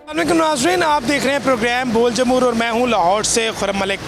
अस्सलामुअलैकुम नाज़रीन, आप देख रहे हैं प्रोग्राम बोल जमूर और मैं हूं लाहौर से खुर्रम मलिक।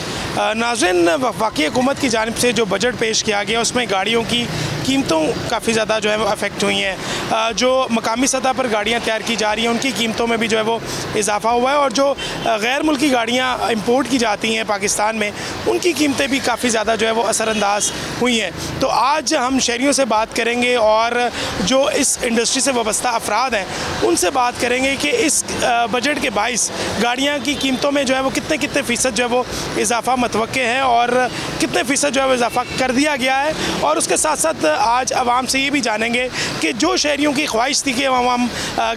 नाज़रीन, वफ़ाक़ी हुकूमत की जानिब से जो बजट पेश किया गया उसमें गाड़ियों की कीमतों काफ़ी ज़्यादा जो है वो अफेक्ट हुई हैं। जो मकामी सतह पर गाड़ियाँ तैयार की जा रही हैं उनकी कीमतों में भी जो है वो इजाफ़ा हुआ है और जो गैर मुल्की गाड़ियाँ इंपोर्ट की जाती हैं पाकिस्तान में उनकी कीमतें भी काफ़ी ज़्यादा जो है वो असरअंदाज हुई हैं। तो आज हम शहरियों से बात करेंगे और जो इस इंडस्ट्री से वाबस्ता अफराद हैं उनसे बात करेंगे कि इस बजट के बाइस गाड़ियाँ की कीमतों में जो है वो कितने फ़ीसद जो है वो इजाफ़ा मतवक्के है और कितने फ़ीसद जो है वो इजाफ़ा कर दिया गया है। और उसके साथ साथ आज आवाम से ये भी जानेंगे कि जो शहरियों की ख्वाहिश थी कि हम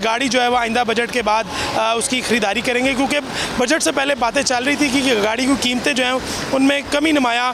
गाड़ी जो है वो आइंदा बजट के बाद उसकी ख़रीदारी करेंगे, क्योंकि बजट से पहले बातें चल रही थी कि गाड़ी की कीमतें जो हैं उनमें कमी नुमाया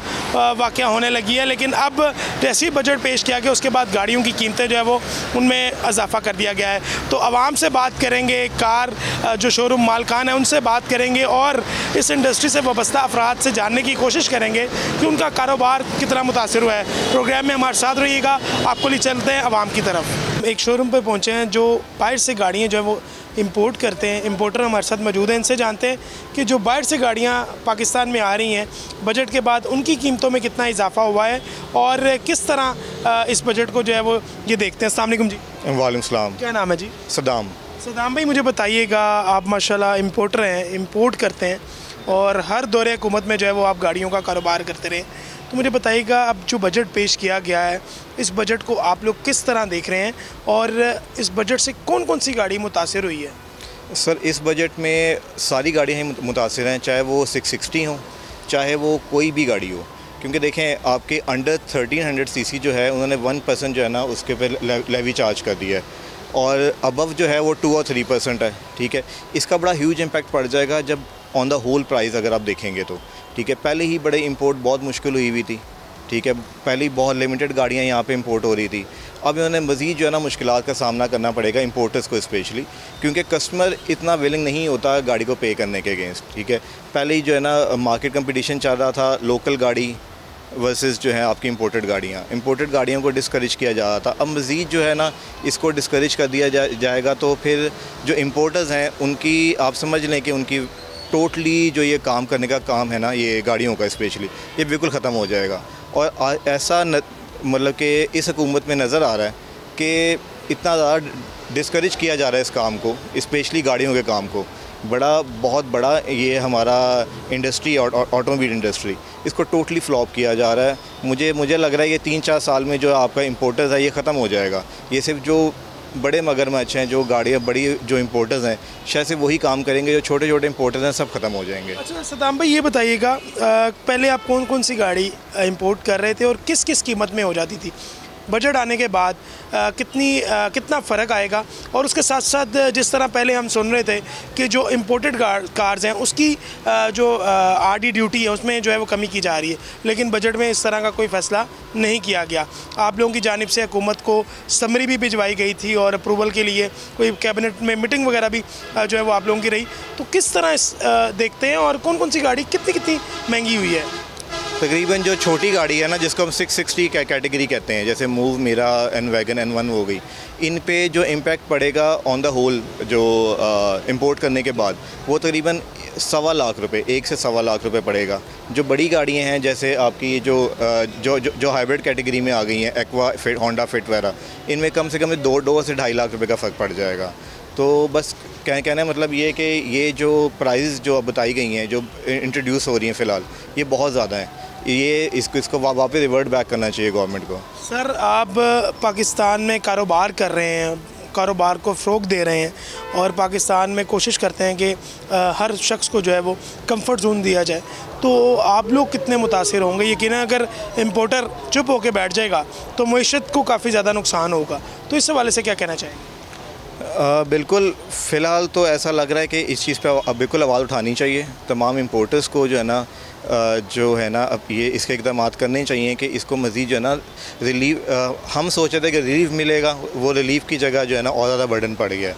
वाक़या होने लगी है, लेकिन अब जैसे ही बजट पेश किया गया उसके बाद गाड़ियों की कीमतें जो है वो उनमें इजाफ़ा कर दिया गया है। तो आवाम से बात करेंगे, कार जो शोरूम मालकान है उनसे बात करेंगे और इस इंडस्ट्री से वाबस्ता अफराद से जानने की कोशिश करेंगे कि उनका कारोबार कितना मुतासिर हुआ है। प्रोग्राम में हमारे साथ रहिएगा, आपको ले चलते हैं आवाम की तरफ। एक शोरूम पर पहुँचे हैं जो बाहर से गाड़ियाँ जो है वो इंपोर्ट करते हैं। इंपोर्टर हमारे साथ मौजूद हैं, इनसे जानते हैं कि जो बाहर से गाड़ियाँ पाकिस्तान में आ रही हैं बजट के बाद उनकी कीमतों में कितना इजाफा हुआ है और किस तरह इस बजट को जो है वो ये देखते हैं। अस्सलाम वालेकुम जी। वालेकुम सलाम। क्या नाम है जी? सदाम भाई, मुझे बताइएगा, आप माशाल्लाह इंपोर्टर हैं, इंपोर्ट करते हैं और हर दौरे हुकूमत में जो है वो आप गाड़ियों का कारोबार करते रहे, तो मुझे बताइएगा अब जो बजट पेश किया गया है इस बजट को आप लोग किस तरह देख रहे हैं और इस बजट से कौन कौन सी गाड़ी मुतासिर हुई है? सर, इस बजट में सारी गाड़ियाँ ही मुतासिर हैं, चाहे वो 660 हो चाहे वो कोई भी गाड़ी हो, क्योंकि देखें आपके अंडर 1300 सीसी जो है उन्होंने 1% जो है ना उसके पे लेवी चार्ज कर दिया है और अबव जो है वो 2 और 3% है। ठीक है, इसका बड़ा ह्यूज इम्पैक्ट पड़ जाएगा जब ऑन द होल प्राइस अगर आप देखेंगे तो। ठीक है, पहले ही बड़े इंपोर्ट बहुत मुश्किल हुई थी। ठीक है, पहले ही बहुत लिमिटेड गाड़ियाँ यहाँ पे इंपोर्ट हो रही थी। अब इन्होंने मज़ीद जो है ना मुश्किलात का सामना करना पड़ेगा इंपोर्टर्स को स्पेशली, क्योंकि कस्टमर इतना विलिंग नहीं होता गाड़ी को पे करने के अगेंस्ट। ठीक है, पहले ही जो है ना मार्केट कंपटीशन चल रहा था लोकल गाड़ी वर्सेस जो है आपकी इंपोर्टेड गाड़ियों को डिस्करेज किया जा रहा था। अब मज़ीद जो है ना इसको डिस्करेज कर दिया जाएगा तो फिर जो इंपोर्टर्स हैं उनकी आप समझ लें कि उनकी टोटली जो ये काम करने का काम है ना ये गाड़ियों का स्पेशली ये बिल्कुल ख़त्म हो जाएगा। और ऐसा मतलब कि इस हुकूमत में नज़र आ रहा है कि इतना ज़्यादा डिस्करेज किया जा रहा है इस काम को, स्पेशली गाड़ियों के काम को। बहुत बड़ा ये हमारा इंडस्ट्री ऑटोमोबाइल इंडस्ट्री इसको टोटली फ्लॉप किया जा रहा है। मुझे लग रहा है ये 3-4 साल में जो आपका इंपोर्टर्स है ये ख़त्म हो जाएगा। ये सिर्फ जो बड़े मगरमच्छ हैं, जो गाड़ियाँ बड़ी जो इंपोर्टर्स हैं शायद से वही काम करेंगे, जो छोटे छोटे इंपोर्टर्स हैं सब ख़त्म हो जाएंगे। अच्छा सदाम भाई, ये बताइएगा पहले आप कौन कौन सी गाड़ी इंपोर्ट कर रहे थे और किस किस कीमत में हो जाती थी? बजट आने के बाद कितना फ़र्क आएगा? और उसके साथ साथ जिस तरह पहले हम सुन रहे थे कि जो इंपोर्टेड कार्स हैं उसकी जो आरडी ड्यूटी है उसमें जो है वो कमी की जा रही है, लेकिन बजट में इस तरह का कोई फ़ैसला नहीं किया गया। आप लोगों की जानिब से हुकूमत को समरी भी भिजवाई गई थी और अप्रूवल के लिए कोई कैबिनेट में मीटिंग वगैरह भी जो है वो आप लोगों की रही, तो किस तरह देखते हैं और कौन कौन सी गाड़ी कितनी महंगी हुई है? तकरीबन जो छोटी गाड़ी है ना जिसको हम 660 कैटेगरी कहते हैं, जैसे मूव, मीरा, एन-वैगन, N1 हो गई, इन पे जो इम्पैक्ट पड़ेगा ऑन द होल जो इंपोर्ट करने के बाद वो तकरीबन 1.25 लाख रुपये, 1 से 1.25 लाख रुपये पड़ेगा। जो बड़ी गाड़ियाँ हैं जैसे आपकी जो हाइब्रिड कैटेगरी में आ गई हैं, एक्वा फिट, होंडा फिट वगैरह, इनमें कम से कम 2 से 2.5 लाख रुपये का फ़र्क पड़ जाएगा। तो बस कहना मतलब ये कि ये जो प्राइस जो अब बताई गई हैं जो इंट्रोड्यूस हो रही हैं फ़िलहाल ये बहुत ज़्यादा है, ये इसको वापस रिवर्ट बैक करना चाहिए गवर्नमेंट को। सर, आप पाकिस्तान में कारोबार कर रहे हैं, कारोबार को फ़रोग़ दे रहे हैं और पाकिस्तान में कोशिश करते हैं कि हर शख्स को जो है वो कंफर्ट जोन दिया जाए, तो आप लोग कितने मुतासिर होंगे? यकीनन अगर इंपोर्टर चुप होकर बैठ जाएगा तो मईशत को काफ़ी ज़्यादा नुकसान होगा, तो इस हवाले से क्या कहना चाहेंगे? बिल्कुल, फ़िलहाल तो ऐसा लग रहा है कि इस चीज़ पे अब बिल्कुल आवाज़ उठानी चाहिए। तमाम इंपोर्टर्स को जो है ना अब ये इसके इक़दामात करने चाहिए कि इसको मज़ीद जो है ना रिलीफ, हम सोच रहे थे कि रिलीफ मिलेगा, वो रिलीफ की जगह जो है ना और ज़्यादा बर्डन पड़ गया।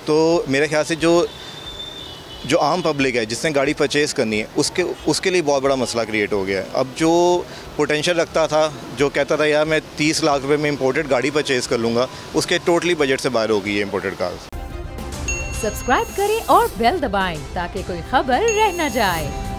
तो मेरे ख्याल से जो आम पब्लिक है जिसने गाड़ी परचेज़ करनी है उसके लिए बहुत बड़ा मसला क्रिएट हो गया है। अब जो पोटेंशियल रखता था, जो कहता था यार मैं 30 लाख रुपए में इंपोर्टेड गाड़ी परचेज़ कर लूँगा, उसके टोटली बजट से बाहर हो गई है इंपोर्टेड कार्स। सब्सक्राइब करें और बेल दबाएं ताकि कोई खबर रह न जाए।